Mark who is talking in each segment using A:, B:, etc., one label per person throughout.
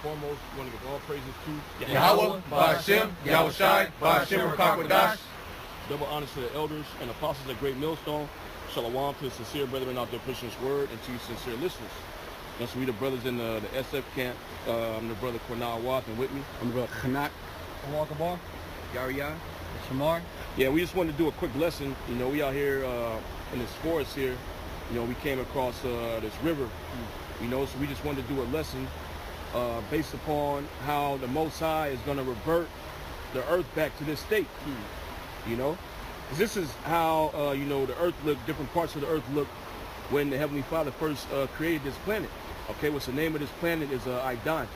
A: foremost, we want to give all praises to
B: Yahweh, Ba'ashem, Yahushai, Ba'ashem Rakakwadash.
A: Double honors to the elders and apostles at Great Millstone. Shalom to the sincere brethren out there pushing this word, and to you sincere listeners. Let's read the brothers in the SF camp. I'm the brother Cornal Wath, and with me,
C: I'm the brother Khanak.
D: Walker Bar.
C: Yariya.
D: Shamar.
A: Yeah, we just wanted to do a quick lesson. You know, we out here in this forest here. You know, we came across this river. You know, so we just wanted to do a lesson based upon how the Most High is going to revert the earth back to this state. You know, this is how you know, the earth looked, different parts of the earth looked when the Heavenly Father first created this planet. Okay, what's the name of this planet is Idan,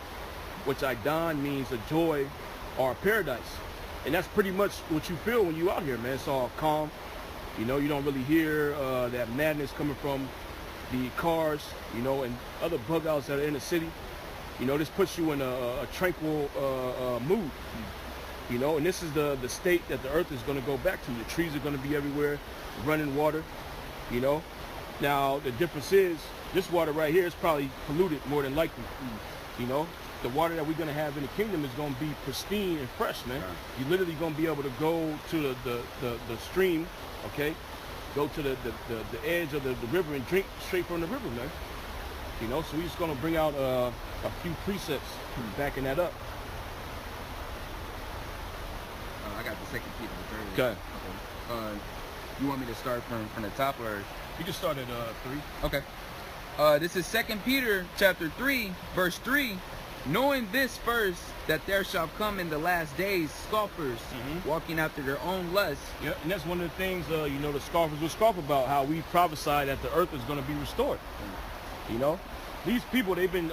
A: which Idan means a joy or a paradise. And that's pretty much what you feel when you out here, man. It's all calm. You know, you don't really hear that madness coming from the cars, you know, and other bug outs that are in the city. You know, this puts you in a tranquil mood. You know, and this is the state that the earth is going to go back to. The trees are going to be everywhere, running water, you know. Now, the difference is, this water right here is probably polluted more than likely. You know, the water that we're going to have in the kingdom is going to be pristine and fresh, man. You're literally going to be able to go to the stream, okay, go to the edge of the river and drink straight from the river, man. You know, so we're just going to bring out a few precepts backing that up.
C: I got the second Peter, the third.
A: Okay.
C: You want me to start from the top, or?
A: You can start at 3.
C: Okay. This is 2 Peter chapter 3, verse 3. Knowing this first, that there shall come in the last days scoffers, walking after their own lusts.
A: Yeah, and that's one of the things, you know, the scoffers will scoff about, how we prophesy that the earth is going to be restored. You know, these people, they've been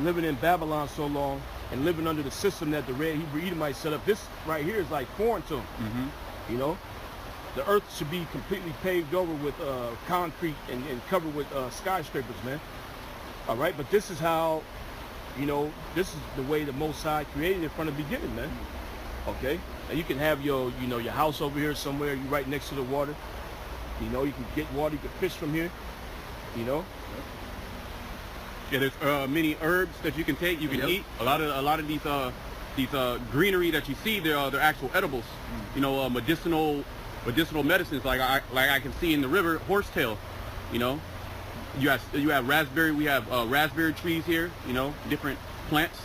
A: living in Babylon so long and living under the system that the Red Hebrew Edomites set up. This right here is like foreign to them. You know, the earth should be completely paved over with concrete and covered with skyscrapers, man. All right, but this is how, you know, this is the way the Most High created it from the beginning, man. Okay, and you can have your, you know, your house over here somewhere. You right next to the water. You know, you can get water. You can fish from here. You know.
B: Yeah, there's many herbs that you can take, you can eat. A lot of these greenery that you see, they're actual edibles. You know, medicinal medicines, like I can see in the river, horsetail. You know, you have raspberry. We have raspberry trees here. You know, different plants.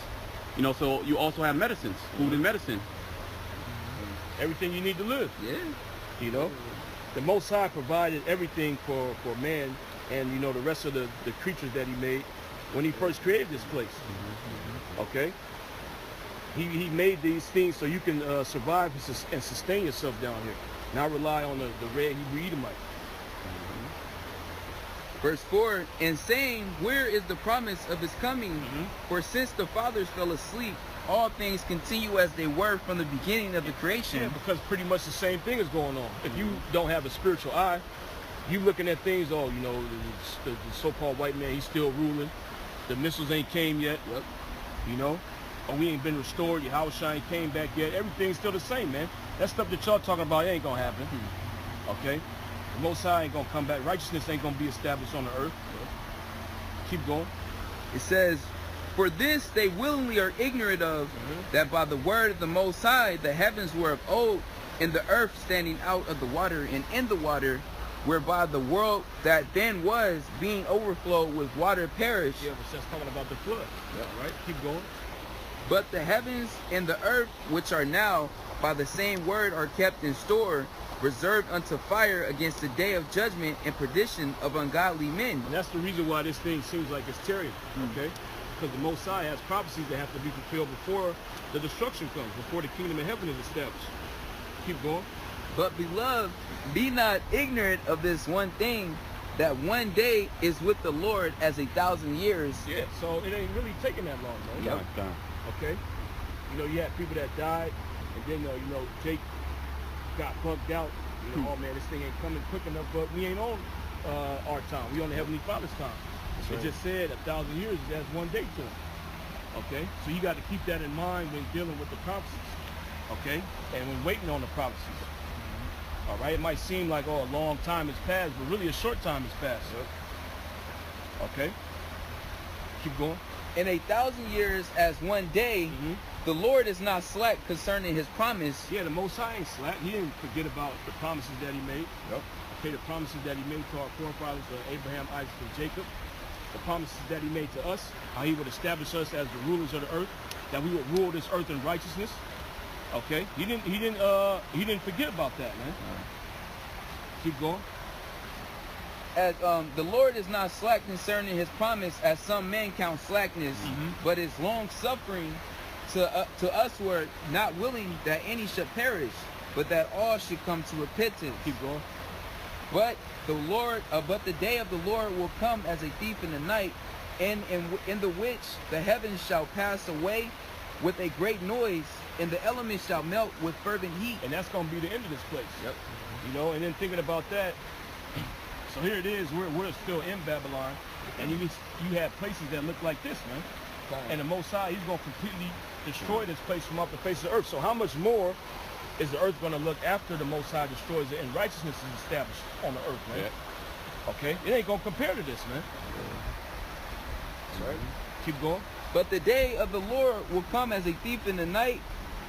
B: You know, so you also have medicines, food and medicine.
A: Everything you need to live.
C: Yeah.
A: You know, the Most High provided everything for man and, you know, the rest of the creatures that he made when he first created this place. Okay, he made these things so you can survive and sustain yourself down here, not rely on the Red Hebrew Edomite.
C: Verse 4, and saying, where is the promise of his coming? For since the fathers fell asleep, all things continue as they were from the beginning of the creation.
A: Yeah, because pretty much the same thing is going on. If you don't have a spiritual eye, you looking at things, oh, you know, the so-called white man, he's still ruling. The missiles ain't came yet. You know, or we ain't been restored. Yahushua ain't came back yet. Everything's still the same, man. That stuff that y'all talking about ain't gonna happen. Okay, the Most High ain't gonna come back. Righteousness ain't gonna be established on the earth. Keep going.
C: It says, for this they willingly are ignorant of, that by the word of the Most High the heavens were of old, and the earth standing out of the water and in the water, whereby the world that then was, being overflowed with water, perished.
A: Yeah, but that's talking about the flood. Yeah, right? Keep going.
C: But the heavens and the earth, which are now by the same word, are kept in store, reserved unto fire against the day of judgment and perdition of ungodly men.
A: And that's the reason why this thing seems like it's tarrying, okay? Because the Most High has prophecies that have to be fulfilled before the destruction comes, before the kingdom of heaven is established. Keep going.
C: But beloved, be not ignorant of this one thing, that one day is with the Lord as 1,000 years.
A: Yeah, so it ain't really taking that long, though.
C: Yep.
A: Okay? You know, you had people that died, and then, you know, Jake got bugged out. You know, oh man, this thing ain't coming quick enough, but we ain't on our time. We on the Heavenly Father's time. It just said 1,000 years is as one day to him. Okay? So you got to keep that in mind when dealing with the prophecies. Okay? And when waiting on the prophecies. All right? It might seem like, oh, a long time has passed, but really a short time has passed. Okay? Keep going.
C: In 1,000 years as one day, the Lord is not slack concerning his promise.
A: Yeah, the Most High ain't slack. He didn't forget about the promises that he made.
C: Yep.
A: Okay, the promises that he made to our forefathers, Abraham, Isaac, and Jacob. The promises that he made to us, how he would establish us as the rulers of the earth, that we would rule this earth in righteousness. Okay, he didn't forget about that, man. Keep going.
C: As the Lord is not slack concerning his promise, as some men count slackness, but is long suffering to us who are not willing that any should perish, but that all should come to repentance.
A: Keep going.
C: But the day of the Lord will come as a thief in the night, in the which the heavens shall pass away with a great noise, and the elements shall melt with fervent heat.
A: And that's going to be the end of this place.
C: Yep.
A: You know, and then thinking about that, so here it is, we're still in Babylon, and you have places that look like this, man.
C: Okay.
A: And the Most High, he's going to completely destroy this place from off the face of the earth. So how much more is the earth going to look after the Most High destroys it and righteousness is established on the earth, man? Yeah. Okay? It ain't going to compare to this, man. That's right. Keep going.
C: But the day of the Lord will come as a thief in the night,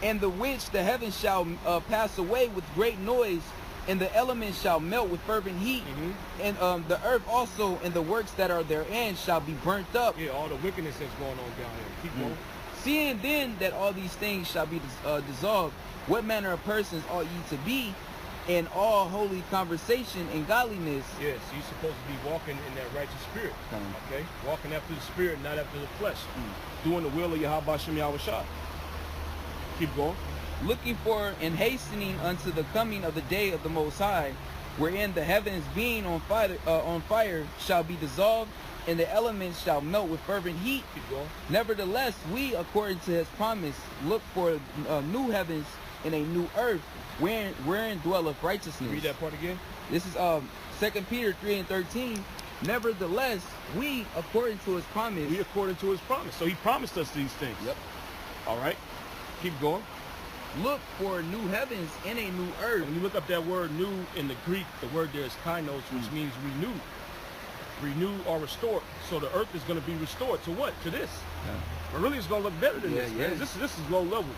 C: in the which the heavens shall pass away with great noise, and the elements shall melt with fervent heat, and the earth also and the works that are therein shall be burnt up.
A: Yeah, all the wickedness that's going on down here. Keep going.
C: Seeing then that all these things shall be dissolved, what manner of persons ought ye to be in all holy conversation and godliness?
A: Yes, you're supposed to be walking in that righteous spirit. Okay? Walking after the spirit, not after the flesh. Doing the will of Yahweh Hashem Yahweh Shah. Keep going.
C: Looking for and hastening unto the coming of the day of the Most High, wherein the heavens being on fire shall be dissolved, and the elements shall melt with fervent heat.
A: Keep going.
C: Nevertheless, we, according to his promise, look for new heavens and a new earth, wherein dwelleth righteousness.
A: Read that part again.
C: This is 2 Peter 3:13. Nevertheless, we, according to his promise.
A: We according to his promise. So he promised us these things.
C: Yep.
A: All right. Keep going.
C: Look for new heavens and a new earth.
A: When you look up that word new in the Greek, the word there is kainos, which means renew. Renew or restore. So the earth is going to be restored to what? To this. But really it's going to look better than this, man. This is low level.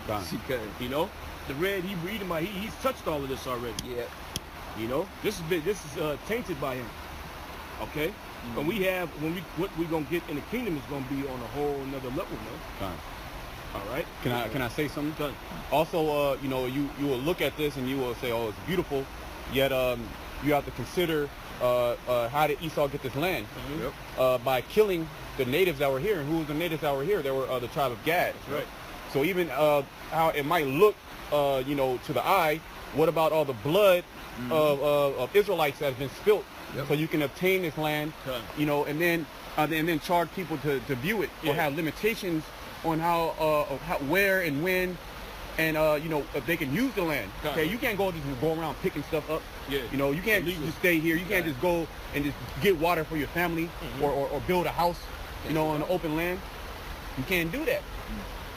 A: You know? The red Hebrew Edomite, he's touched all of this already.
C: Yeah.
A: You know? This is tainted by him. Okay? But what we're going to get in the kingdom is going to be on a whole another level, man. All right.
B: Can I say something?
A: Done.
B: Also, you know, you will look at this and you will say, oh, it's beautiful. Yet you have to consider how did Esau get this land? By killing the natives that were here. And who was the natives that were here? They were the tribe of Gad.
A: That's right.
B: So even how it might look, you know, to the eye, what about all the blood of Israelites that has been spilt? So you can obtain this land, you know, and then charge people to view it, or have limitations on how, where and when, and you know, if they can use the land. Okay, you can't just go around picking stuff up. You know, you can't just stay here. You can't just go and just get water for your family, or build a house, you know, on the open land. You can't do that.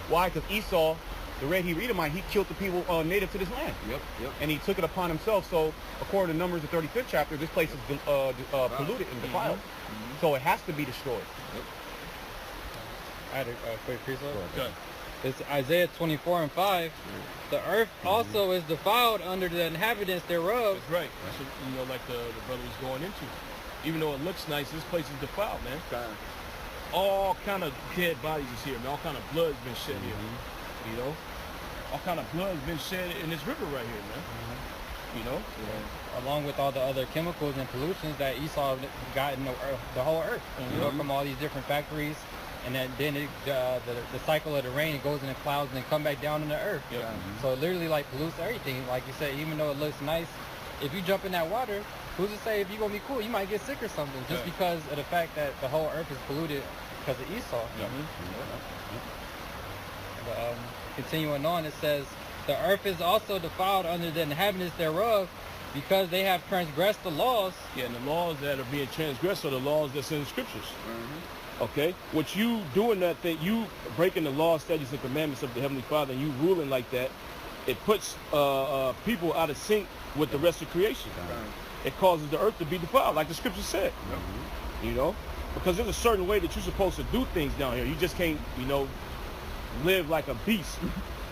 B: Why? Because Esau, the red Hebrew Edomite, he killed the people native to this land. And he took it upon himself. So according to Numbers, the 35th chapter, this place is polluted and defiled. So it has to be destroyed.
D: I had a quick piece of it. It's Isaiah 24:5. The earth also is defiled under the inhabitants thereof.
A: That's right. That's what, you know, like the brother was going into. Even though it looks nice, this place is defiled, man. All kind of dead bodies is here, man. All kind of blood's been shed here. You know? All kind of blood's been shed in this river right here, man. You know?
D: Along with all the other chemicals and pollutions that Esau got in the whole earth. You know, from all these different factories. And then the cycle of the rain, it goes in the clouds and then come back down in the earth. So it literally like pollutes everything. Like you said, even though it looks nice, if you jump in that water, who's to say if you're going to be cool? You might get sick or something just because of the fact that the whole earth is polluted because of Esau. But, continuing on, it says, the earth is also defiled under the inhabitants thereof because they have transgressed the laws.
A: Yeah, and the laws that are being transgressed are the laws that's in the scriptures. Okay, what you doing that thing, you breaking the law, statutes, and commandments of the Heavenly Father, and you ruling like that, it puts people out of sync with the rest of creation. It causes the earth to be defiled, like the scripture said. You know, Because there's a certain way that you're supposed to do things down here. You just can't, you know, live like a beast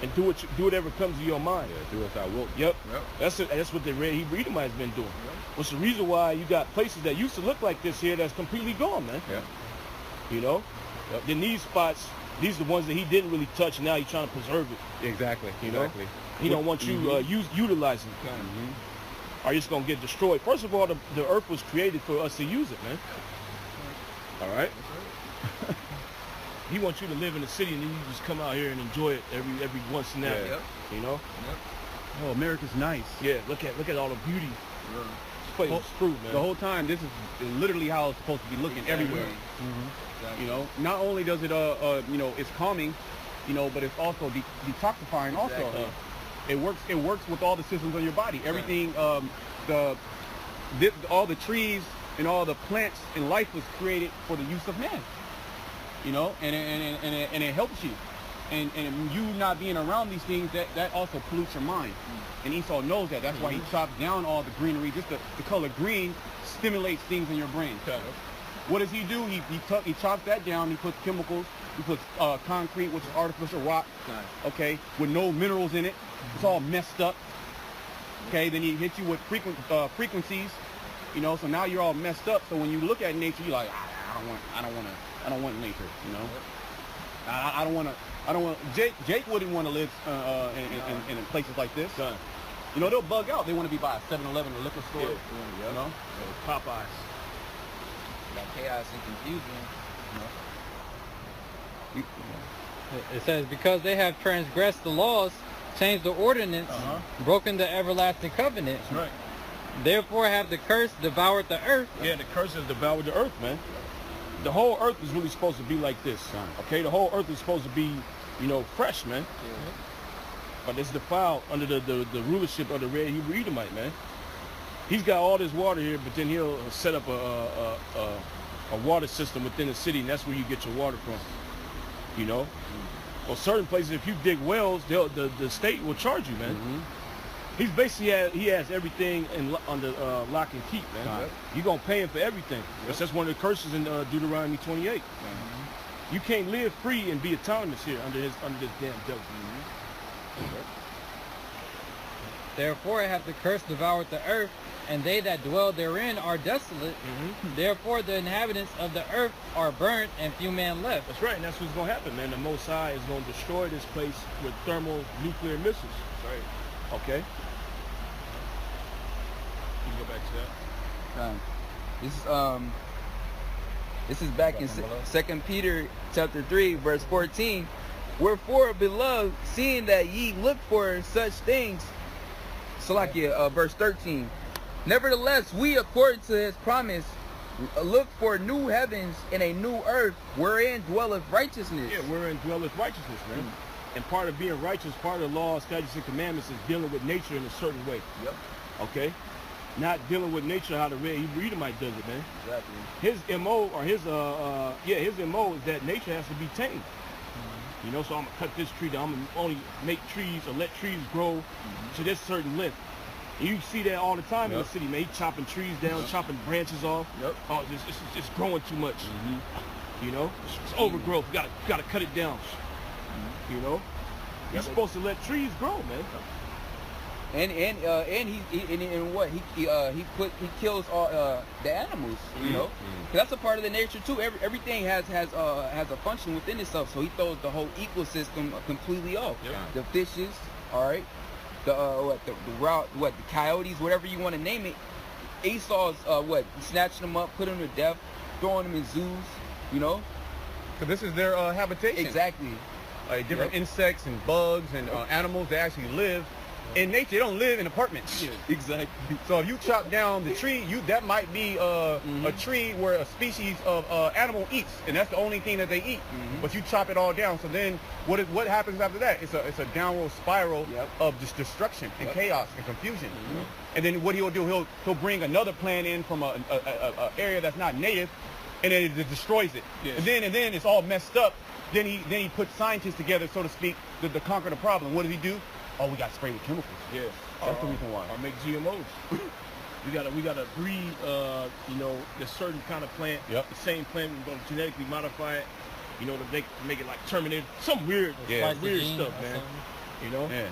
A: and do whatever comes to your mind.
B: Yeah, do as I will.
A: Yep. That's what the Red Hebrew Edomite has been doing. What's the reason why you got places that used to look like this here that's completely gone, man?
B: Yeah.
A: You know? Then these spots, these are the ones that he didn't really touch. Now he's trying to preserve it.
B: Exactly.
A: You know? He don't want you utilizing it. Or you're just gonna get destroyed. First of all, the earth was created for us to use it, man. All right. He wants you to live in the city, and then you just come out here and enjoy it every once in a while. You know?
B: Oh, America's nice.
A: Yeah. Look at all the beauty. This place is true, man.
B: The whole time, this is literally how it's supposed to be looking everywhere. You know, not only does it, you know, it's calming, you know, but it's also detoxifying. Also, it works with all the systems of your body. Everything, all the trees and all the plants and life was created for the use of man. You know, and it helps you. And you not being around these things, that also pollutes your mind. And Esau knows that. That's why he chops down all the greenery. Just the color green stimulates things in your brain. What does he do? He chops that down. He puts chemicals. He puts concrete, which is artificial rock. Okay, with no minerals in it. It's all messed up. Okay, then he hits you with frequencies. You know, so now you're all messed up. So when you look at nature, you're like, I don't want nature. You know, I don't want. Jake wouldn't want to live in places like this. You know, they'll bug out. They want to be by a 7-Eleven or liquor store. You know,
A: Popeyes.
C: Got chaos and confusion. You know.
D: It says, because they have transgressed the laws, changed the ordinance, broken the everlasting covenant.
A: That's right.
D: Therefore have the curse devoured the earth.
A: Yeah, the curse has devoured the earth, man. The whole earth is really supposed to be like this. Okay, the whole earth is supposed to be, you know, fresh, man. But it's defiled under the rulership of the Red Hebrew Edomite, man. He's got all this water here, but then he'll set up a water system within the city, and that's where you get your water from. You know? Well, certain places, if you dig wells, the state will charge you, man. He's basically he has everything under lock and keep, man. You're gonna pay him for everything. That's one of the curses in Deuteronomy 28. You can't live free and be autonomous here under this damn devil.
D: Therefore hath the curse devoured the earth, and they that dwell therein are desolate. Therefore the inhabitants of the earth are burnt, and few men left.
A: That's right, and that's what's gonna happen, man. The Most High is gonna destroy this place with thermonuclear missiles. That's right. Okay. You can go back to that.
C: This is back in 2 Peter chapter 3, verse 14. Wherefore, beloved, seeing that ye look for such things, Salakia, verse 13. Nevertheless, we, according to his promise, look for new heavens and a new earth, wherein dwelleth righteousness.
A: Yeah, wherein dwelleth righteousness, man. And part of being righteous, part of the law, statutes, and commandments is dealing with nature in a certain way. Okay? Not dealing with nature how the Red Hebrew Edomite does it, man.
C: Exactly.
A: His MO, or his MO is that nature has to be tamed. You know, so I'm gonna cut this tree down. I'm gonna only make trees or let trees grow to this certain length. And you see that all the time in the city, man. He chopping trees down, chopping branches off. Oh, it's growing too much. You know, it's overgrowth. You gotta cut it down. You know, you're supposed to let trees grow, man.
C: And what he kills all the animals, you know. 'Cause that's a part of the nature too. Everything has a function within itself. So he throws the whole ecosystem completely off. The fishes, all right. The coyotes, whatever you want to name it. Esau's snatching them up, putting them to death, throwing them in zoos, you know.
B: So this is their habitation.
C: Exactly.
B: Different insects and bugs and animals that actually live in nature. They don't live in apartments.
C: Exactly.
B: So if you chop down the tree, that might be a tree where a species of animal eats, and that's the only thing that they eat. But you chop it all down. So then what happens after that? It's a downward spiral of just destruction and chaos and confusion. And then what he'll do, he'll bring another plant in from a area that's not native, and then it destroys it. And then it's all messed up. Then he puts scientists together, so to speak, to conquer the problem. What does he do? Oh, we got to spray with chemicals.
A: Yeah.
B: That's the reason why.
A: Or make GMOs. We gotta breed, you know, this certain kind of plant.
B: Yep.
A: The same plant, we're gonna genetically modify it, you know, to make it like Terminator, some weird,
D: Slice the
A: weird
D: gene
A: stuff,
D: or
A: man.
D: something.
A: You know,
B: Yeah.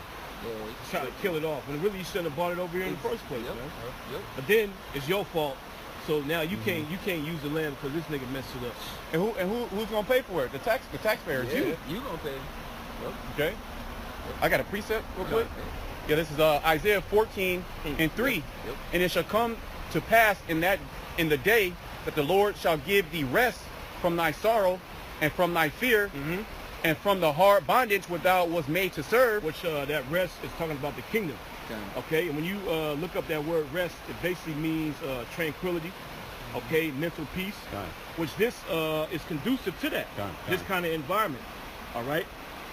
A: try to kill it off. When really you shouldn't have bought it over here in the first place,
C: Yep.
A: man.
C: Yep.
A: But then it's your fault. So now you can't use the land because this nigga messed it up.
B: And who's gonna pay for it? The taxpayers.
C: Yeah,
B: You.
C: you gonna pay. Yep.
B: Okay. I got a precept real quick.
C: Yeah.
B: Yeah, this is Isaiah 14 and 3.
C: Yep.
B: And it shall come to pass in the day that the Lord shall give thee rest from thy sorrow and from thy fear and from the hard bondage which thou was made to serve.
A: Which that rest is talking about the kingdom. Okay, and when you look up that word rest, it basically means tranquility, okay, mental peace, which this is conducive to that, this kind of environment, all right?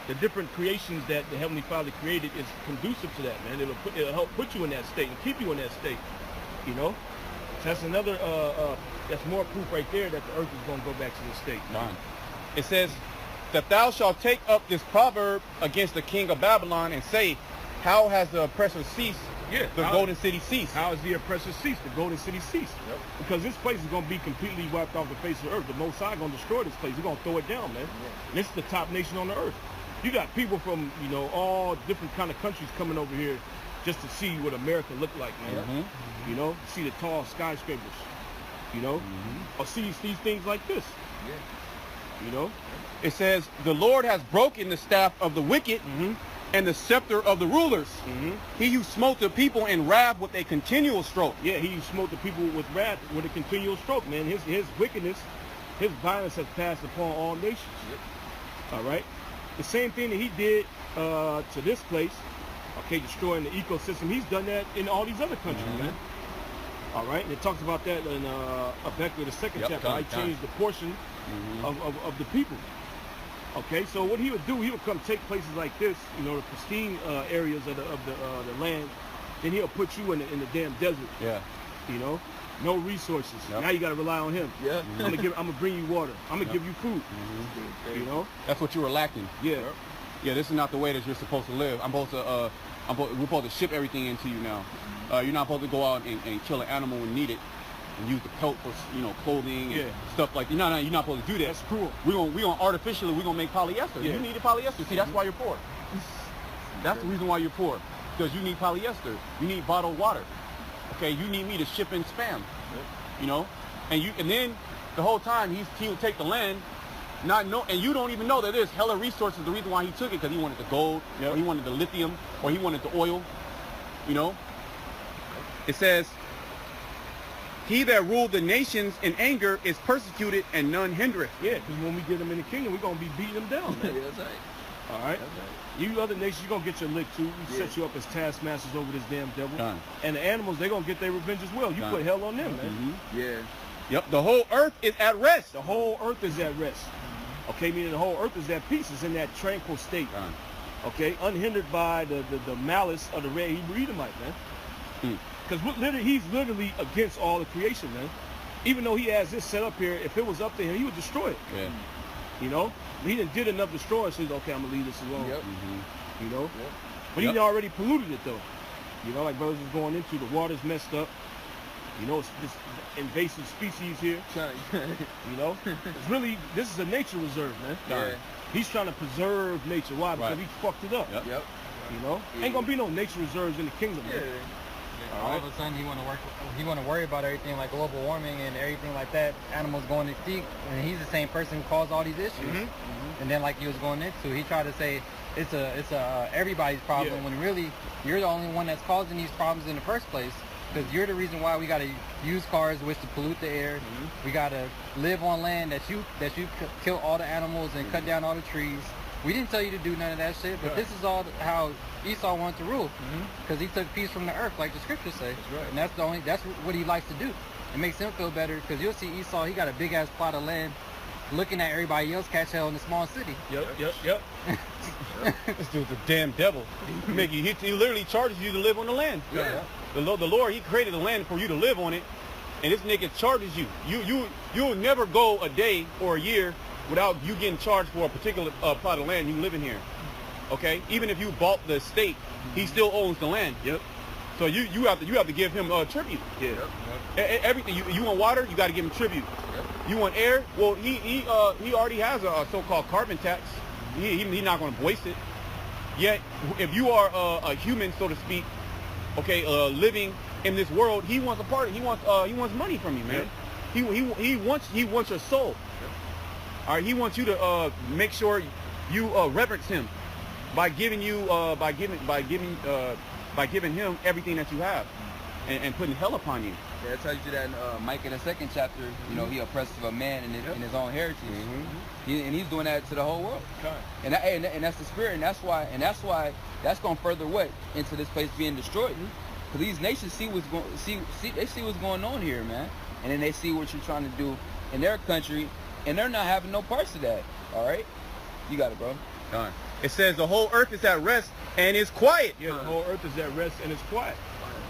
A: The different creations that the Heavenly Father created is conducive to that, man. It'll help put you in that state and keep you in that state, you know? So that's another, that's more proof right there that the earth is going to go back to the state.
B: It says that thou shalt take up this proverb against the king of Babylon and say, how has the oppressor ceased?
A: Yeah,
B: The golden city ceased.
A: How is the oppressor ceased? The golden city ceased.
C: Yep.
A: Because this place is going to be completely wiped off the face of the earth. The Most High going to destroy this place. He's going to throw it down, man. And this is the top nation on the earth. You got people from, you know, all different kind of countries coming over here just to see what America looked like, man. You know, see the tall skyscrapers, you know, or see things like this.
C: Yeah.
A: You know,
B: It says, the Lord has broken the staff of the wicked and the scepter of the rulers. He who smote the people in wrath with a continual stroke.
A: yeah, he smote the people with wrath with a continual stroke, man. His wickedness, his violence has passed upon all nations. All right, the same thing that he did to this place, okay, destroying the ecosystem. He's done that in all these other countries, man. All right, and it talks about that in Habakkuk, the second chapter. I changed the portion of the people. Okay, so what he would do, he would come take places like this, you know, the pristine areas of the land. Then he'll put you in the damn desert.
B: Yeah.
A: You know, no resources.
B: Yep.
A: Now you got to rely on him.
C: Yeah.
A: I'm gonna bring you water. I'm gonna give you food. You know.
B: That's what you were lacking.
A: Yeah.
B: Yeah, this is not the way that you're supposed to live. we're supposed to ship everything into you now. You're not supposed to go out and kill an animal when needed and use the pelt for, you know, clothing and stuff like that. No, you're not supposed to do that.
A: That's cruel.
B: We're gonna artificially, we're gonna make polyester.
A: Yeah.
B: You needed polyester. See, that's why you're poor. That's the reason why you're poor. Because you need polyester. You need bottled water. Okay, you need me to ship in spam. You know? And then the whole time he would take the land, and you don't even know that there's hella resources. The reason why he took it, because he wanted the gold, or he wanted the lithium, or he wanted the oil. You know? It says, he that ruled the nations in anger is persecuted and none hindereth.
A: Yeah, because when we get them in the kingdom, we're gonna be beating them down, man.
C: Yeah, that's right.
A: All right.
C: That's right.
A: You other nations, you're gonna get your lick too. We set you up as taskmasters over this damn devil.
B: Done.
A: And the animals, they're gonna get their revenge as well. You
B: Done.
A: put hell on them, man.
C: Yeah.
B: Yep, the whole earth is at rest.
A: The whole earth is at rest. Okay, meaning the whole earth is at peace. It's in that tranquil state.
B: Done.
A: Okay, unhindered by the malice of the red Hebrew Edomite, man. Because he's literally against all the creation, man. Even though he has this set up here, if it was up to him, he would destroy it.
B: Yeah.
A: You know? He did enough destroy, so he's okay, I'm going to leave this alone.
C: Yep.
A: You know?
C: Yep.
A: But he already polluted it, though. You know, like brothers was going into, the water's messed up. You know, it's this invasive species here. You know? It's really, this is a nature reserve, man.
C: Yeah.
A: He's trying to preserve nature. Why? Because he fucked it up.
B: Yep.
C: Yep.
A: You know? Ain't going to be no nature reserves in the kingdom, man.
D: All of a sudden, he want to worry about everything like global warming and everything like that. Animals going extinct, and he's the same person who caused all these issues. And then, like he was going into, he tried to say it's a everybody's problem when really you're the only one that's causing these problems in the first place. Because you're the reason why we got to use cars which to pollute the air. We got to live on land that you kill all the animals and cut down all the trees. We didn't tell you to do none of that shit, but this is all how Esau wanted to rule, because he took peace from the earth, like the scriptures say. That's right. And that's what he likes to do. It makes him feel better, because you'll see Esau, he got a big ass plot of land, looking at everybody else catch hell in a small city.
A: Yep.
B: This dude's a damn devil. He literally charges you to live on the land.
C: Yeah.
B: The Lord, he created the land for you to live on it, and this nigga charges you. You'll never go a day or a year without you getting charged for a particular plot of land you live in here. Okay? Even if you bought the estate, he still owns the land.
A: Yep.
B: So you have to give him tribute.
A: Yeah.
B: Everything you want water, you got to give him tribute. You want air? Well, he already has a so-called carbon tax. He's not going to waste it. Yet, if you are a human, so to speak, okay, living in this world, he wants a part. He wants money from you, man. He wants your soul. All right, he wants you to make sure you reverence him by giving him everything that you have, and putting hell upon you.
C: Yeah, it tells you that in Micah the 2nd chapter, you know, he oppresses a man in his own heritage, and he's doing that to the whole world. And that's the spirit, and that's why that's going further what into this place being destroyed. Because these nations see what's going on here, man, and then they see what you're trying to do in their country, and they're not having no parts of that. All right, you got it, bro.
B: It says the whole earth is at rest and it's quiet.
A: Yeah, the whole earth is at rest and it's quiet.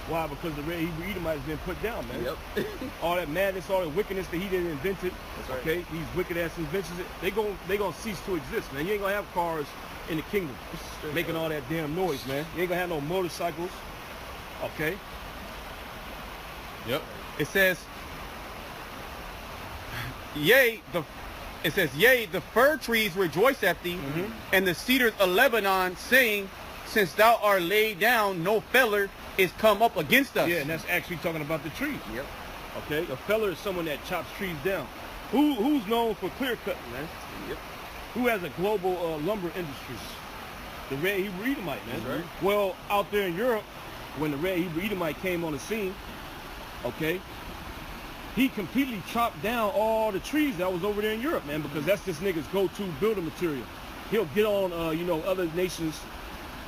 A: Why? Because the red Hebrew Edomite has been put down, man.
C: Yep.
A: All that madness, all that wickedness that he didn't invent it.
C: That's right.
A: Okay, these wicked ass inventions, they gonna cease to exist, man. You ain't gonna have cars in the kingdom making all that damn noise, man. You ain't gonna have no motorcycles. Okay.
B: Yep. It says, yea, the fir trees rejoice at thee, and the cedars of Lebanon, saying, since thou art laid down, no feller is come up against us.
A: Yeah, and that's actually talking about the trees.
C: Yep.
A: Okay, a feller is someone that chops trees down. Who's known for clear cutting, man?
C: Yep.
A: Who has a global lumber industry? The red Hebrew Edomite, man.
C: That's right.
A: Well, out there in Europe, when the red Hebrew Edomite came on the scene, okay, he completely chopped down all the trees that was over there in Europe, man, because that's this nigga's go-to building material. He'll get on, you know, other nations,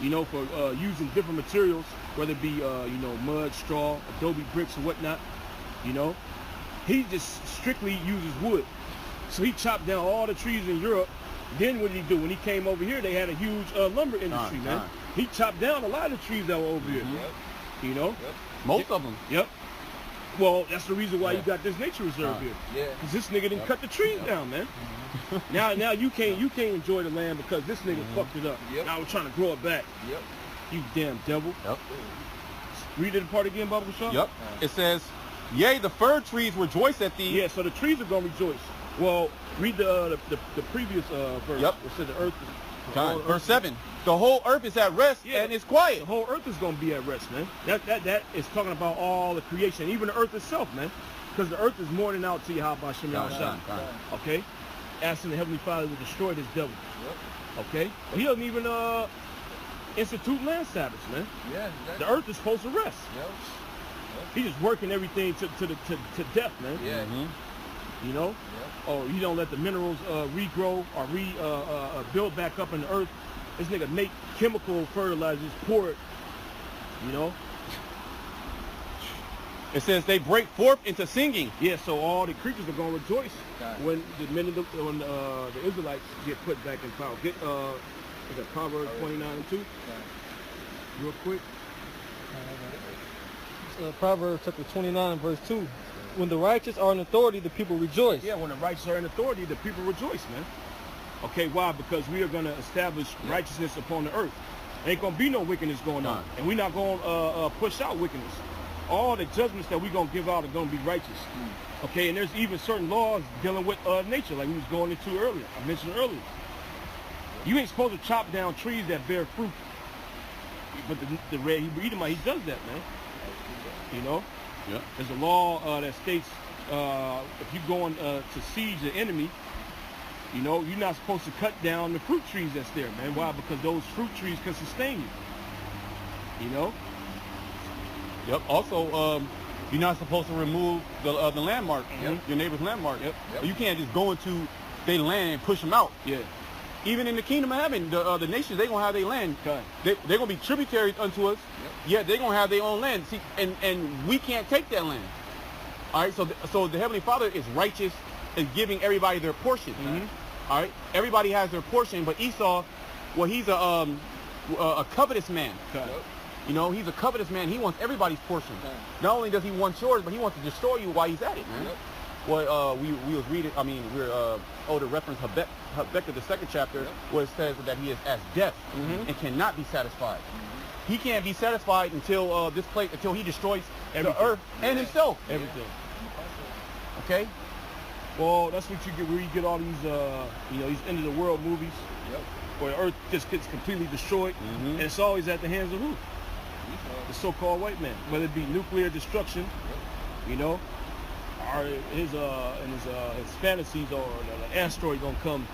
A: you know, for using different materials, whether it be, you know, mud, straw, adobe bricks or whatnot, you know. He just strictly uses wood. So he chopped down all the trees in Europe. Then what did he do? When he came over here, they had a huge lumber industry, man. He chopped down a lot of the trees that were over here, you know.
B: Most of them.
A: Yep. Well, that's the reason why you got this nature reserve here.
C: Yeah.
A: Because this nigga didn't cut the trees down, man. Now you can't enjoy the land because this nigga fucked it up. Now we're trying to grow it back.
C: Yep.
A: You damn devil.
B: Yep.
A: Read it part again, Baba Shaw.
B: Yep. It says, yea, the fir trees rejoice at thee.
A: Yeah, so the trees are gonna rejoice. Well, read the previous verse.
B: Yep.
A: It said the earth.
B: Verse 7. The whole earth is at rest and it's quiet.
A: The whole earth is gonna be at rest, man. That is talking about all the creation, even the earth itself, man. Because the earth is mourning out to Yahweh Shem Yahushua. Okay? Asking the Heavenly Father to destroy this devil. Okay? But he doesn't even institute land Sabbaths, man.
C: Yeah.
A: The earth is supposed to rest. He's just working everything to death, man.
C: Yeah.
A: You know? Or you don't let the minerals regrow or build back up in the earth. This nigga make chemical fertilizers, pour it, you know?
B: It says they break forth into singing.
A: Yeah, so all the creatures are gonna rejoice when the Israelites get put back in power. Get is that Proverbs 29:2? Real quick.
E: Proverbs chapter 29, verse 2. When the righteous are in authority, the people rejoice.
A: Yeah, when the righteous are in authority, the people rejoice, man. Okay, why? Because we are going to establish righteousness upon the earth. There ain't going to be no wickedness going on. And we're not going to push out wickedness. All the judgments that we're going to give out are going to be righteous. Okay, and there's even certain laws dealing with nature, like we was going into earlier. I mentioned earlier. You ain't supposed to chop down trees that bear fruit. But the red Hebrew Edomite, he does that, man. You know?
B: Yeah.
A: There's a law that states if you're going to siege the enemy, you know, you're not supposed to cut down the fruit trees that's there, man. Why? Because those fruit trees can sustain you. You know?
B: Yep. Also, you're not supposed to remove the landmark, your neighbor's landmark. You can't just go into their land and push them out.
A: Yeah.
B: Even in the kingdom of heaven, the nations, they're going to have their land. They're going to be tributaries unto us. Yeah, they're going to have their own land. See, and we can't take that land. All right, so the Heavenly Father is righteous, is giving everybody their portion. All right, everybody has their portion, but Esau, well, he's a covetous man. You know, he's a covetous man. He wants everybody's portion. Not only does he want yours, but he wants to destroy you while he's at it, man. Well, we was reading, I mean, we're to reference Habakkuk, the 2nd chapter, where it says that he is as death and cannot be satisfied. he can't be satisfied until until he destroys
A: Everything.
B: the earth and himself.
A: Everything.
B: Okay.
A: Well, that's what you get where you get all these, these end of the world movies, where the earth just gets completely destroyed, and it's always at the hands of who? The so-called white man, whether it be nuclear destruction, or his fantasies, or an asteroid gonna come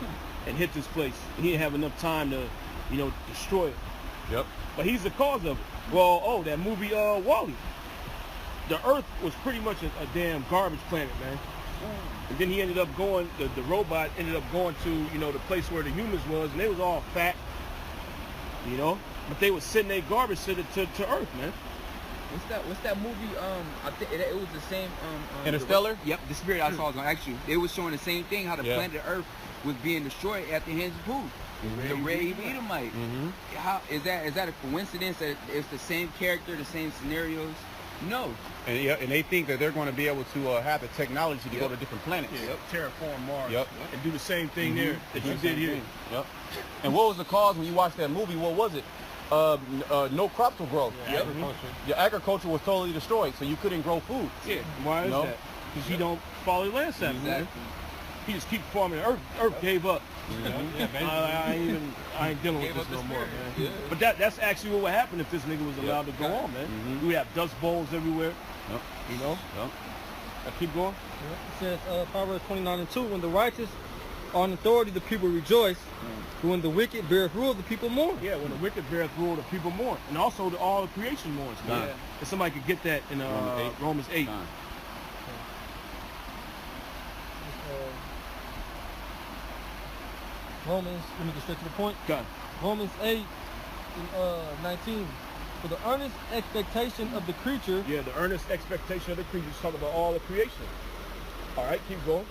A: and hit this place, and he didn't have enough time to, destroy it.
B: Yep.
A: But he's the cause of it. Well, that movie, Wall-E. The earth was pretty much a damn garbage planet, man. And then he ended up going, the robot ended up going to, the place where the humans was, and they was all fat, but they was sending their garbage to Earth, man.
C: What's that movie? I think it was the same.
B: Interstellar?
C: Yep, the spirit I saw was gonna ask you. It was showing the same thing, how the planet Earth was being destroyed at the hands of who? The Ray Edomite. How is that a coincidence that it's the same character, the same scenarios? No.
B: And they think that they're going to be able to have the technology to go to different planets.
A: Terraform Mars.
B: And
A: do the same thing there that you did here.
B: And what was the cause when you watched that movie? What was it? No crops will grow.
D: Agriculture.
B: Your agriculture was totally destroyed, so you couldn't grow food.
A: Why is that? Because he don't follow the land samples, man. He just keep farming. Earth gave up. I ain't dealing with this no more, man. But that's actually what would happen if this nigga was allowed to go on, man. We have dust bowls everywhere. Keep going.
E: It says Proverbs 29:2, when the righteous are in authority, the people rejoice. But when the wicked beareth rule, the people mourn.
A: Yeah, when the wicked beareth rule, the people mourn. And also all the creation mourns. If somebody could get that in Romans 8.
E: Romans, let me get straight to the point.
A: Got
E: Romans 8 and 19. For the earnest expectation of the creature.
A: Yeah, the earnest expectation of the creature is talking about all the creation. All right, keep going.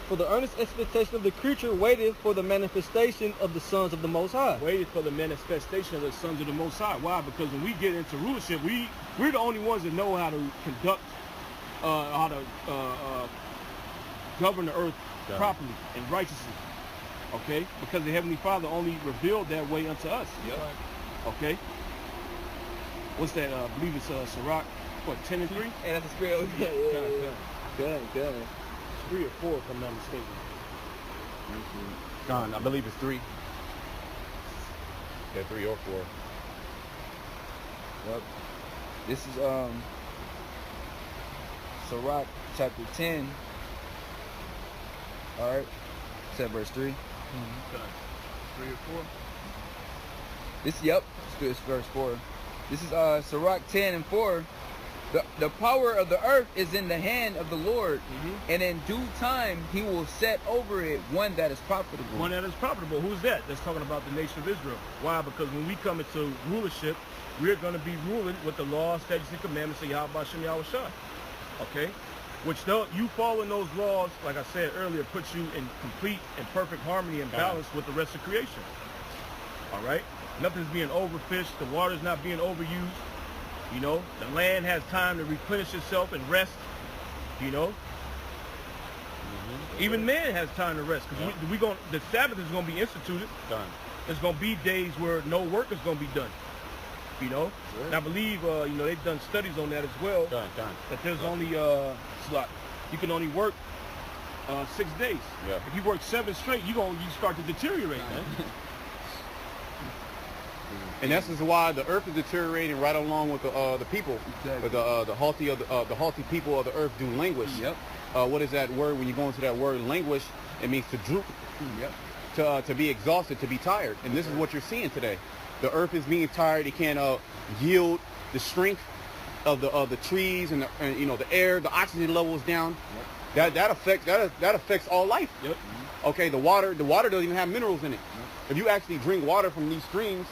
E: For the earnest expectation of the creature waited for the manifestation of the sons of the Most High.
A: Waited for the manifestation of the sons of the Most High. Why? Because when we get into rulership, we're the only ones that know how to conduct, how to govern the earth properly and righteously. Okay? Because the Heavenly Father only revealed that way unto us. Okay? What's that? I believe it's Sirach, 10 and 3?
C: Hey, that's the spirit.
A: Good. 3 or 4, if I'm not mistaken.
B: John, I believe it's 3. Yeah, 3 or 4.
C: Yep. This is Sirach chapter 10. All right. Said verse 3.
A: 3 or 4.
C: This verse 4. This is Sirach 10 and 4. The power of the earth is in the hand of the Lord, and in due time he will set over it one that is profitable.
A: One that is profitable. Who's that? That's talking about the nation of Israel. Why? Because when we come into rulership, we're going to be ruling with the laws, statutes, and commandments of Yahweh Shem Yahweh Shai. Okay? Which you following those laws, like I said earlier, puts you in complete and perfect harmony and balance with the rest of creation. All right? Nothing's being overfished. The water's not being overused. The land has time to replenish itself and rest. Even man has time to rest because the Sabbath is going to be instituted. There's going to be days where no work is going to be done. And I believe they've done studies on that as well. That there's only you can only work 6 days. If you work 7 straight, you start to deteriorate, man.
B: And this is why the earth is deteriorating right along with the people.
C: Exactly.
B: The haughty people of the earth do languish. What is that word? When you go into that word languish, it means to droop, to be exhausted, to be tired. And this is what you're seeing today. The earth is being tired. It can't yield the strength of the trees and the air. The oxygen level is down. That affects all life. Okay, the water doesn't even have minerals in it. If you actually drink water from these streams,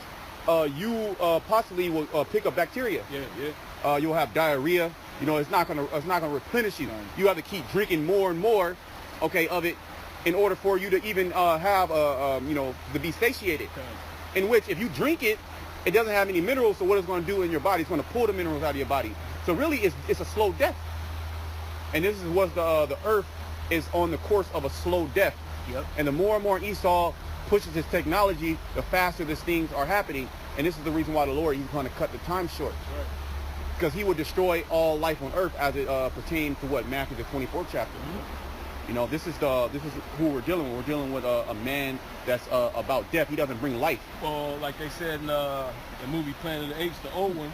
B: you possibly will pick up bacteria. You'll have diarrhea. It's not gonna replenish you. You have to keep drinking more and more, okay, of it, in order for you to even have to be satiated. In which, if you drink it, it doesn't have any minerals. So what it's going to do in your body? It's going to pull the minerals out of your body. So really, it's a slow death. And this is what the earth is on the course of a slow death. And the more and more Esau pushes his technology, the faster these things are happening. And this is the reason why the Lord, he's going to cut the time short.
A: Right.
B: Because he would destroy all life on earth as it pertains to what Matthew the 24th chapter. You know, this is who we're dealing with. We're dealing with a man that's about death. He doesn't bring life.
A: Well, like they said in the movie Planet of the Apes, the old one,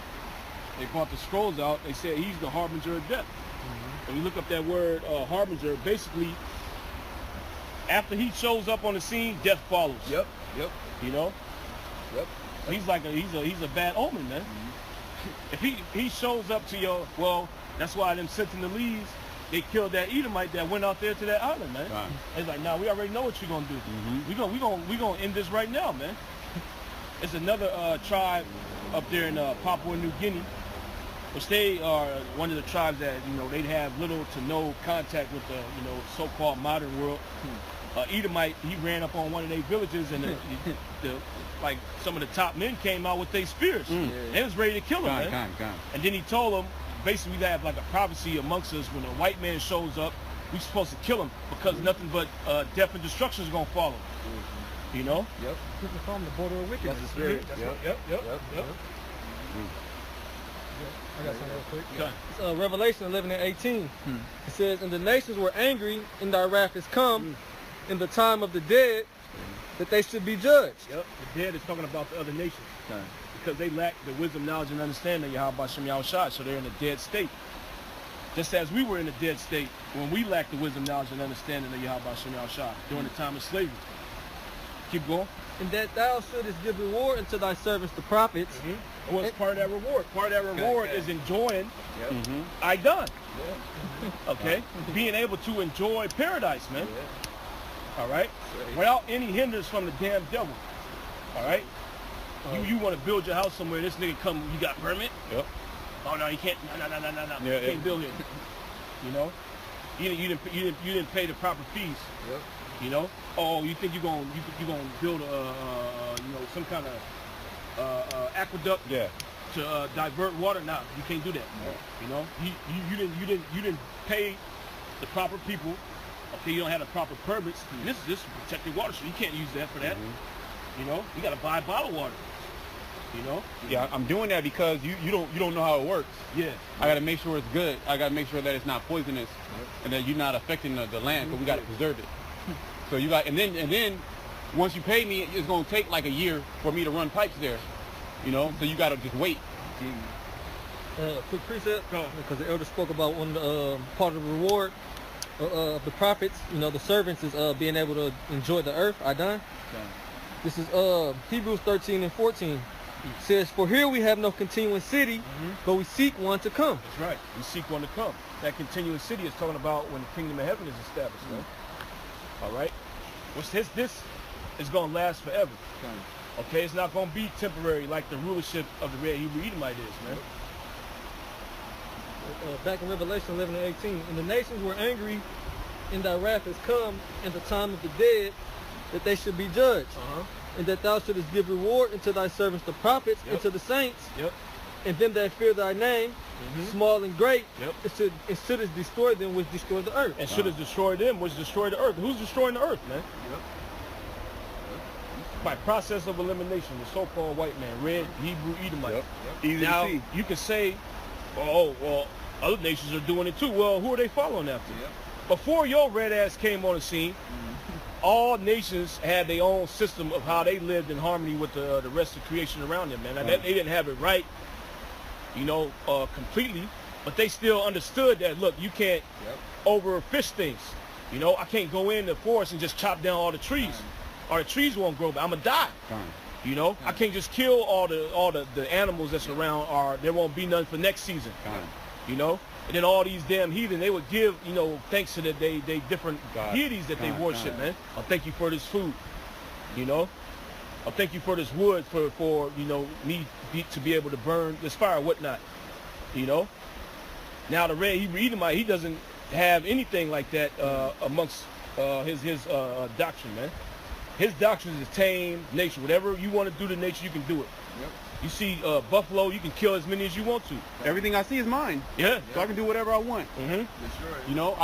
A: they brought the scrolls out. They said he's the harbinger of death. When you look up that word harbinger, basically, after he shows up on the scene, death follows.
C: Yep.
A: You know.
C: Yep.
A: He's like he's a bad omen, man. If he shows up to your, well, that's why them Sentinelese, they killed that Edomite that went out there to that island, man.
B: Right.
A: It's like, nah, we already know what you're gonna do. We gonna end this right now, man. It's another tribe up there in Papua New Guinea, which they are one of the tribes that, you know, they'd have little to no contact with the, you know, so-called modern world. Edomite, he ran up on one of their villages, and like some of the top men came out with their spears. They was ready to kill him, man. And then he told them, basically, we have like a prophecy amongst us: when a white man shows up, we're supposed to kill him because nothing but death and destruction is gonna follow. You know?
C: Yep.
E: This is from the border of wickedness.
C: That's the spirit.
A: Yep.
E: I got something real quick.
A: Okay.
E: It's, Revelation 11:18. It says, "And the nations were angry, and thy wrath is come, in the time of the dead, that they should be judged."
A: Yep. The dead is talking about the other nations. Because they lack the wisdom, knowledge, and understanding of Yahweh Shem Yahushua, so they're in a dead state. Just as we were in a dead state when we lacked the wisdom, knowledge, and understanding of Yahweh Shem Yahushua during the time of slavery. Keep going.
E: "And that thou shouldest give reward unto thy servants the prophets."
A: What's part of that reward? Part of that reward is enjoying I done. Okay? Being able to enjoy paradise, man. All right? Without any hindrance from the damn devil. All right? You want to build your house somewhere, this nigga come, you got permit?
B: Yep.
A: Oh no, you can't. No.
B: Yeah,
A: you can't build here. You know, you didn't pay the proper fees.
C: Yep.
A: You know. Oh, you think you gonna build some kind of aqueduct to divert water? Nah, you can't do that. You know, you didn't pay the proper people. Okay, you don't have the proper permits. This is protected water, so you can't use that for that. You know, you gotta buy bottled water. You know?
B: Yeah, I'm doing that because you don't know how it works.
A: Yeah.
B: I got to make sure it's good. I got to make sure that it's not poisonous, and that you're not affecting the land. Because we got to preserve it. So you got, and then once you pay me, it's gonna take like a year for me to run pipes there. You know, so you got to just wait.
E: Quick precept, because the elder spoke about one part of the reward of the prophets. You know, the servants is being able to enjoy the earth. I done. This is Hebrews 13:14. It says, "For here we have no continuing city, but we seek one to come."
A: That's right. We seek one to come. That continuing city is talking about when the kingdom of heaven is established. Right? All right. This is going to last forever. Okay. It's not going to be temporary like the rulership of the Red Hebrew Edomite is, man.
E: Back in Revelation 11:18, "And the nations were angry, and thy wrath is come, in the time of the dead, that they should be judged. And that thou shouldest give reward unto thy servants the prophets, and to the saints, and them that fear thy name, small and great, and shouldest destroy them which destroy the earth."
A: And shouldest destroy them which destroy the earth. Who's destroying the earth, man? By process of elimination, the so-called white man, Red Hebrew Edomite.
B: Easy
A: Now,
B: to see.
A: you can say, oh, well, other nations are doing it too. Well, who are they following after? Before your red ass came on the scene, all nations had their own system of how they lived in harmony with the rest of creation around them, man. Now, they didn't have it right, you know, completely, but they still understood that, look, you can't overfish things. You know, I can't go in the forest and just chop down all the trees. Or the trees won't grow, but I'm gonna die. You know, I can't just kill all the animals that's around, or there won't be none for next season. You know, and then all these damn heathen, they would give, you know, thanks to they different deities that they worship, man. I'll thank you for this food. You know, I'll thank you for this wood for you know, me to be able to burn this fire or whatnot. You know, now the Red Hebrew Edomite, he doesn't have anything like that amongst his doctrine, man. His doctrine is tame nature. Whatever you want to do to nature, you can do it.
C: Yep.
A: You see buffalo, you can kill as many as you want to.
B: Everything I see is mine.
A: Yeah.
B: So I can do whatever I want.
A: Mm-hmm.
C: That's right.
B: You know,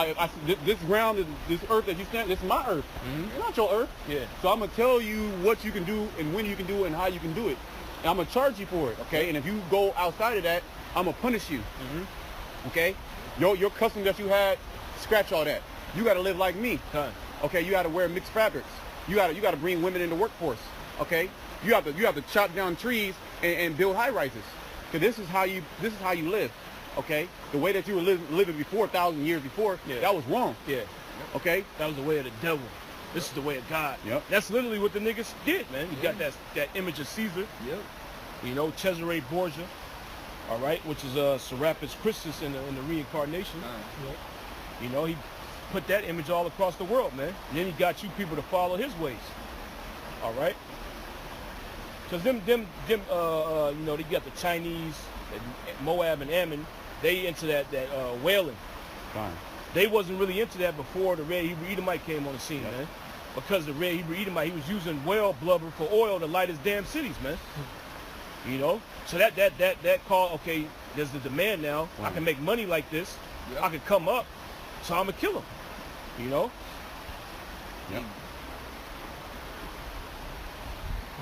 B: this ground, this earth that you stand, this is my earth. It's not your earth.
A: Yeah.
B: So I'm gonna tell you what you can do and when you can do it and how you can do it. And I'm gonna charge you for it, okay? And if you go outside of that, I'm gonna punish you. Okay? Your custom that you had, scratch all that. You gotta live like me. Okay, you gotta wear mixed fabrics. You gotta bring women in the workforce. Okay? You have to chop down trees and build high rises. Cause this is how you live. Okay? The way that you were living before 1,000 years before, that was wrong.
A: Yeah.
B: Okay?
A: That was the way of the devil. This is the way of God.
B: Yep.
A: That's literally what the niggas did, man. You got that image of Caesar.
C: Yep.
A: You know, Cesare Borgia. All right, which is Serapis Christus in the reincarnation. You know, he put that image all across the world, man. And then he got you people to follow his ways. All right. Because them, you know, they got the Chinese, Moab and Ammon. They into that whaling.
B: Fine.
A: They wasn't really into that before the Red Hebrew Edomite came on the scene, man. Because the Red Hebrew Edomite, he was using whale blubber for oil to light his damn cities, man. You know, so that call, okay, there's the demand now. I can make money like this.
C: Yep.
A: I can come up, so I'm gonna kill him. You know.
B: Yep.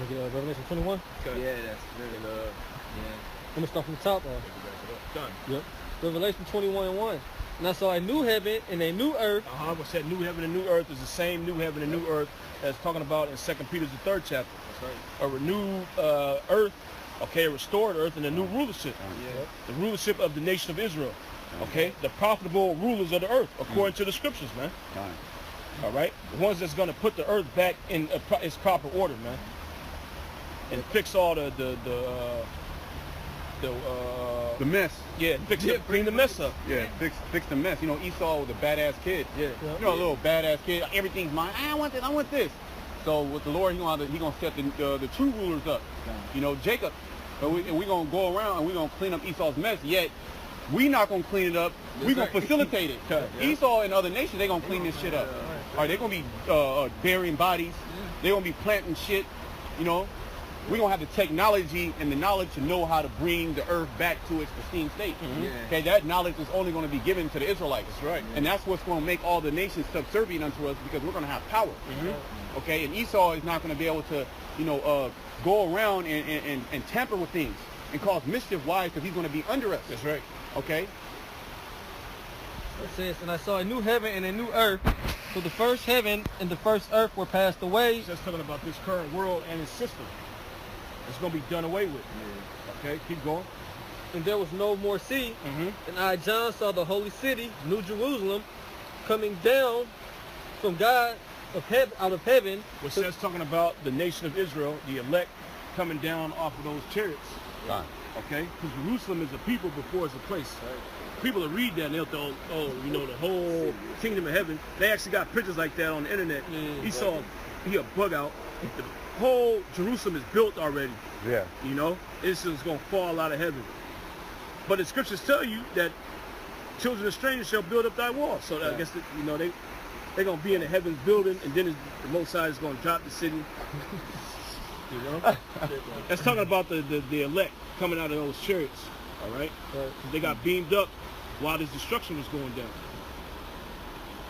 E: Okay, Revelation 21.
A: Okay.
C: Yeah, that's really
E: Let me start from the top.
A: Done.
E: Yep. Revelation 21:1. And I saw a new heaven and a new earth.
A: What's that? New heaven and new earth is the same new heaven and new earth that's talking about in 2 Peter the 3rd chapter.
C: That's right.
A: A renewed earth, okay, a restored earth, and a new rulership.
C: Yeah.
A: The rulership of the nation of Israel. Okay, the profitable rulers of the earth, according to the scriptures, man.
B: Fine.
A: All right, the ones that's gonna put the earth back in its proper order, man, and fix all the
B: mess.
A: yeah, clean the mess up.
B: Yeah, fix the mess. You know, Esau was a badass kid.
A: Yeah.
B: You know, a little badass kid. Everything's mine. I want this. I want this. So with the Lord, he gonna set the true rulers up. You know, Jacob. And we gonna go around and we gonna clean up Esau's mess. Yet we not gonna clean it up. We gonna facilitate it. Esau and other nations, they gonna clean this shit up. All right, they gonna be burying bodies. They gonna be planting shit. You know, we gonna have the technology and the knowledge to know how to bring the earth back to its pristine state. Okay, that knowledge is only gonna be given to the Israelites.
A: That's right.
B: And that's what's gonna make all the nations subservient unto us because we're gonna have power. Okay, and Esau is not gonna be able to, you know, go around and tamper with things and cause mischief. Why? Because he's gonna be under us.
A: That's right.
B: Okay.
E: It says, and I saw a new heaven and a new earth. So the first heaven and the first earth were passed away.
A: It's just talking about this current world and its system. It's gonna be done away with. Okay, keep going.
E: And there was no more sea. And I, John, saw the holy city, New Jerusalem, coming down from God out of heaven.
A: Which that's talking about the nation of Israel, the elect, coming down off of those chariots.
B: Fine.
A: Okay, because Jerusalem is a people before it's a place. People will read that and they'll think, oh, you know, the whole kingdom of heaven. They actually got pictures like that on the internet. He a bug out. The whole Jerusalem is built already.
B: Yeah.
A: You know, it's just gonna fall out of heaven. But the scriptures tell you that children of strangers shall build up thy walls. So I guess that, you know, they're gonna be in the heavens building, and then the Most High is gonna drop the city. You know, that's talking about the elect coming out of those chariots. All right, they got beamed up while this destruction was going down.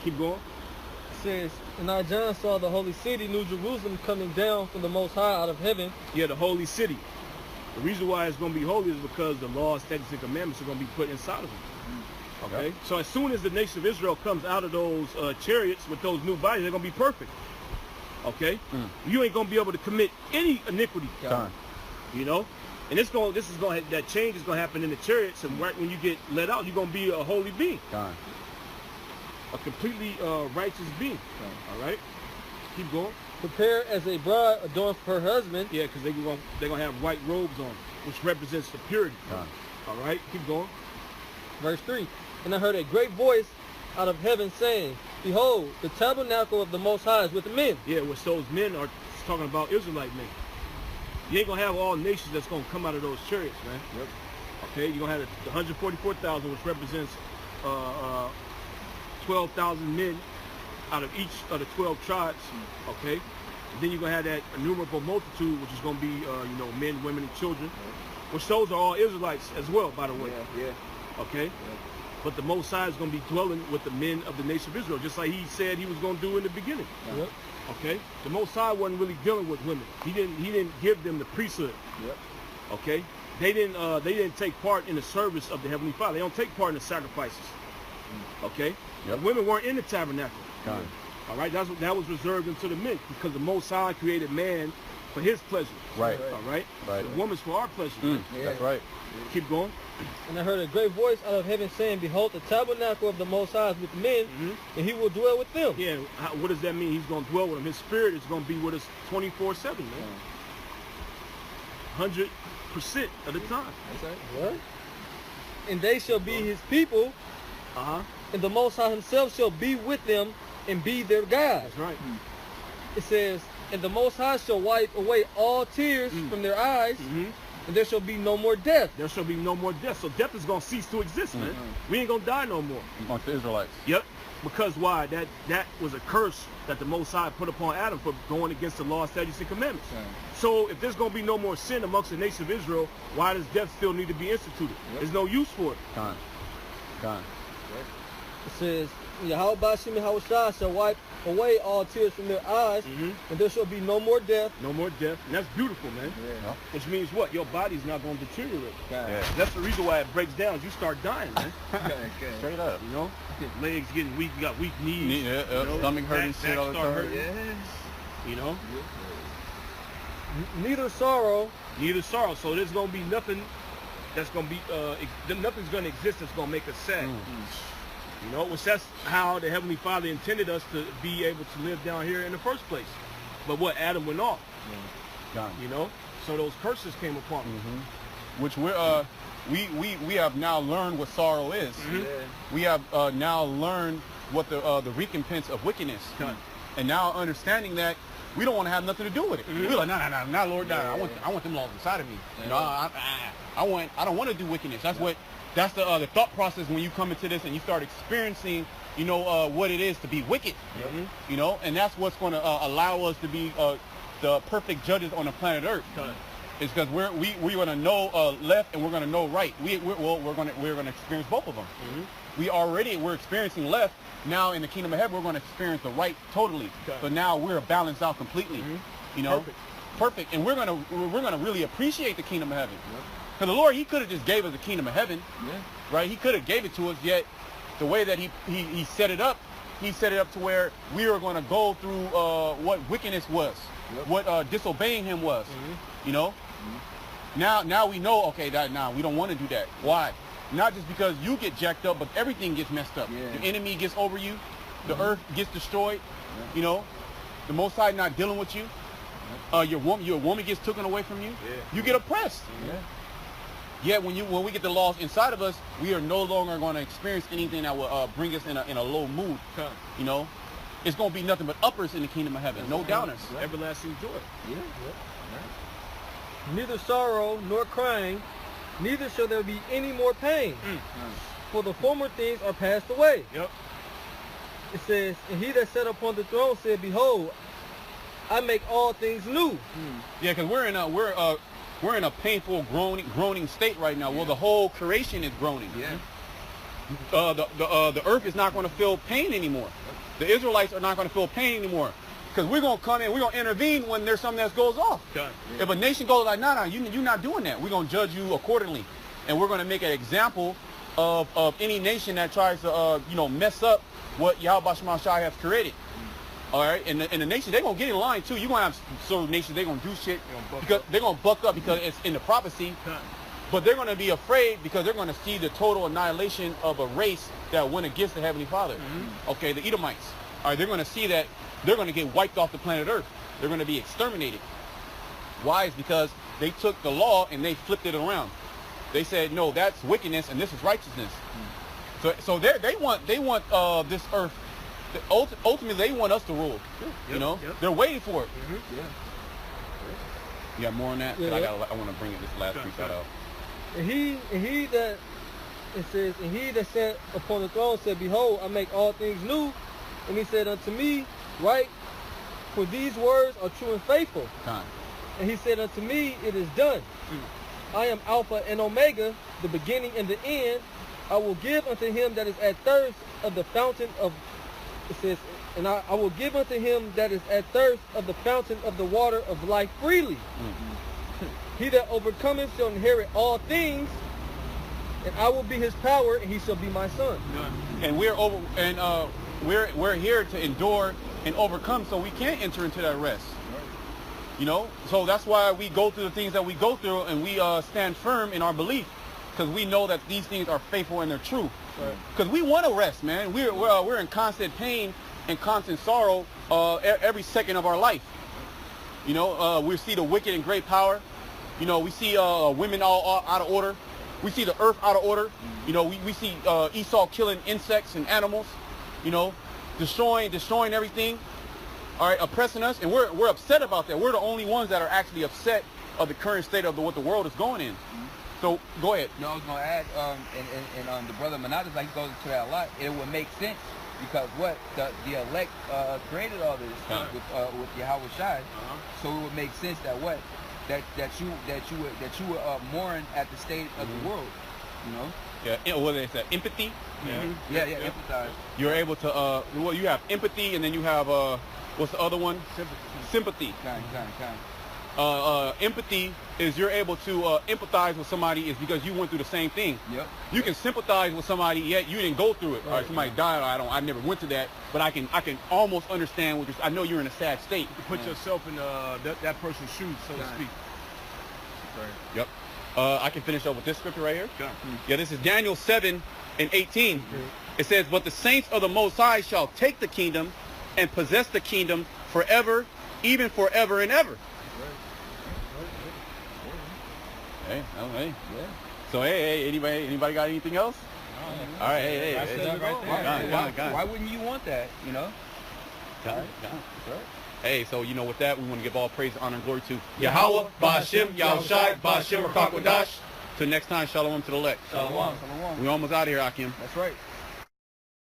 A: Keep going.
E: It says, and I, John, saw the holy city, New Jerusalem, coming down from the Most High out of heaven.
A: Yeah, the holy city. The reason why it's going to be holy is because the laws, statutes, and commandments are going to be put inside of it. Okay? So as soon as the nation of Israel comes out of those chariots with those new bodies, they're going to be perfect. Okay? You ain't going to be able to commit any iniquity. You know? And that change is going to happen in the chariots, and right when you get let out, you're going to be a holy being. A completely righteous being. All right? Keep going.
E: Prepared as a bride adorned for her husband.
A: Yeah, because they're gonna have white robes on, which represents the purity. All right, keep going.
E: Verse 3. And I heard a great voice out of heaven saying, behold, the tabernacle of the Most High is with men.
A: Yeah, which those men are talking about Israelite men. You ain't gonna have all nations that's gonna come out of those chariots, man. Okay, you're gonna have the 144,000, which represents 12,000 men out of each of the 12 tribes. Okay, And then you're gonna have that innumerable multitude, which is gonna be you know, men, women, and children, which those are all Israelites as well, by the way. Okay. But the Most High is gonna be dwelling with the men of the nation of Israel, just like He said He was gonna do in the beginning. Okay. The Most High wasn't really dealing with women. He didn't give them the priesthood. Okay. They didn't take part in the service of the Heavenly Father. They don't take part in the sacrifices. Okay. The women weren't in the tabernacle. All right, that was reserved unto the men, because the Most High created man for His pleasure.
B: Right.
A: All right. The woman's for our pleasure.
B: That's right.
A: Keep going.
E: And I heard a great voice out of heaven saying, "Behold, the tabernacle of the Most High is with men, and He will dwell with them."
A: Yeah. What does that mean? He's going to dwell with them. His spirit is going to be with us 24/7, man. 100% of the time.
E: What? And they shall be His people, and the Most High Himself shall be with them and be their God.
A: That's right.
E: It says, "And the Most High shall wipe away all tears from their eyes, and there shall be no more death."
A: There shall be no more death. So death is going to cease to exist, man. We ain't going to die no more.
B: Amongst the Israelites.
A: Yep. Because why? That was a curse that the Most High put upon Adam for going against the law, statutes, and commandments. So if there's going to be no more sin amongst the nation of Israel, why does death still need to be instituted? There's no use for it.
B: Gone.
E: It says, "Yahweh Bashim Yahushua shall wipe away all tears from their eyes, and there shall be no more death."
A: No more death. And that's beautiful, man. Which means what? Your body's not going to deteriorate. That's the reason why it breaks down. You start dying, man.
B: Straight up.
A: You know? Legs getting weak. You got weak knees.
B: You know? Stomach hurting, shit all the time.
A: You know?
E: Neither sorrow.
A: Neither sorrow. So there's going to be nothing that's going to be, nothing's going to exist that's going to make us sad. You know, which that's how the Heavenly Father intended us to be able to live down here in the first place. But what? Adam went off. You know? So those curses came upon him.
B: Which we have now learned what sorrow is. We have now learned what the recompense of wickedness. And now understanding that we don't want to have nothing to do with it. We're like, nah, Lord, nah. I want them laws inside of me. You know, I don't want to do wickedness. That's the thought process when you come into this and you start experiencing, you know, what it is to be wicked. You know, and that's what's going to allow us to be the perfect judges on the planet Earth. It's because we're going to know left and we're going to know right. We're going to experience both of them. We're experiencing left. Now in the kingdom of heaven, we're going to experience the right totally. So now we're balanced out completely. You know, perfect. And we're going to really appreciate the kingdom of heaven. Because the Lord, He could have just gave us the kingdom of heaven, right? He could have gave it to us, yet the way that he set it up, He set it up to where we are going to go through what wickedness was, what disobeying Him was, you know? Now we know, okay, we don't want to do that. Why? Not just because you get jacked up, but everything gets messed up. The enemy gets over you, the earth gets destroyed, you know? The Most High not dealing with you. Your woman gets taken away from you. You get oppressed. Yet when we get the laws inside of us, we are no longer going to experience anything that will bring us in a low mood. You know, it's going to be nothing but uppers in the kingdom of heaven, no downers.
A: Everlasting joy.
E: Neither sorrow nor crying, neither shall there be any more pain, for the former things are passed away. It says, "And He that sat upon the throne said, Behold, I make all things new."
B: Yeah, because we're in a painful groaning state right now. Well, the whole creation is groaning. The earth is not going to feel pain anymore. The Israelites are not going to feel pain anymore. Because we're going to come in, we're going to intervene when there's something that goes off. If a nation goes like, nah, you're not doing that, we're going to judge you accordingly. And we're going to make an example of any nation that tries to, mess up what Yahweh Shai has created. All right, and the nations, they're going to get in line too. You're going to have certain nations, they're going to do shit because they're going to buck up because it's in the prophecy. But they're going to be afraid because they're going to see the total annihilation of a race that went against the Heavenly Father. Okay, the Edomites. All right, they're going to see that they're going to get wiped off the planet Earth. They're going to be exterminated. Why? It's because they took the law and they flipped it around. They said, no, that's wickedness and this is righteousness. So they want this earth. Ultimately, they want us to rule. You know, they're waiting for it. You got more on that? I want to bring this last piece out.
E: And he that it says, and He that sat upon the throne said, Behold, I make all things new. And He said unto me, Write, For these words are true and faithful.
C: Time.
E: And he said unto me, it is done. I am Alpha and Omega, the beginning and the end. I will give unto him that is at thirst of the fountain of, it says, and I will give unto him that is at thirst of the fountain of the water of life freely. He that overcometh shall inherit all things, and I will be his power, and he shall be my son.
B: And we're here to endure and overcome, so we can't enter into that rest. You know, so that's why we go through the things that we go through, and we stand firm in our belief, because we know that these things are faithful and they're true. Because we want to rest, man. We're in constant pain and constant sorrow every second of our life. You know, we see the wicked in great power. You know, we see women all out of order. We see the earth out of order. You know, we see Esau killing insects and animals. You know, destroying everything. All right, oppressing us, and we're upset about that. We're the only ones that are actually upset of the current state of what the world is going in. So go ahead.
C: No, I was gonna add, and the brother Manadas, like, he goes into that a lot. It would make sense because what the elect created all this with Yahweh Shai. So it would make sense that what that you would mourn at the state of the world. You know.
B: Yeah, what is that? Empathy.
C: Yeah, empathize.
B: You're able to well, you have empathy, and then you have what's the other one? Sympathy.
C: Kind.
B: Empathy is you're able to empathize with somebody is because you went through the same thing.
C: Yep.
B: You can sympathize with somebody, yet you didn't go through it. All right, somebody died. I never went to that, but I can almost understand what I know you're in a sad state.
A: Put yourself in that person's shoes, so to speak.
B: Yep. I can finish up with this scripture right here. Yeah, this is Daniel 7:18. It says, "But the saints of the Most High shall take the kingdom and possess the kingdom forever, even forever and ever." Hey. So hey, anybody got anything else? All right, hey.
C: Why wouldn't you want that? You know.
B: Got it. Hey, so you know, with that, we want to give all praise, honor, and glory to Yahweh, Ba'ashem, Yahushai, Ba'ashem, Rakakwadash. Till next time, shalom to the elect.
C: Shalom.
B: We almost out of here, Akim.
C: That's right.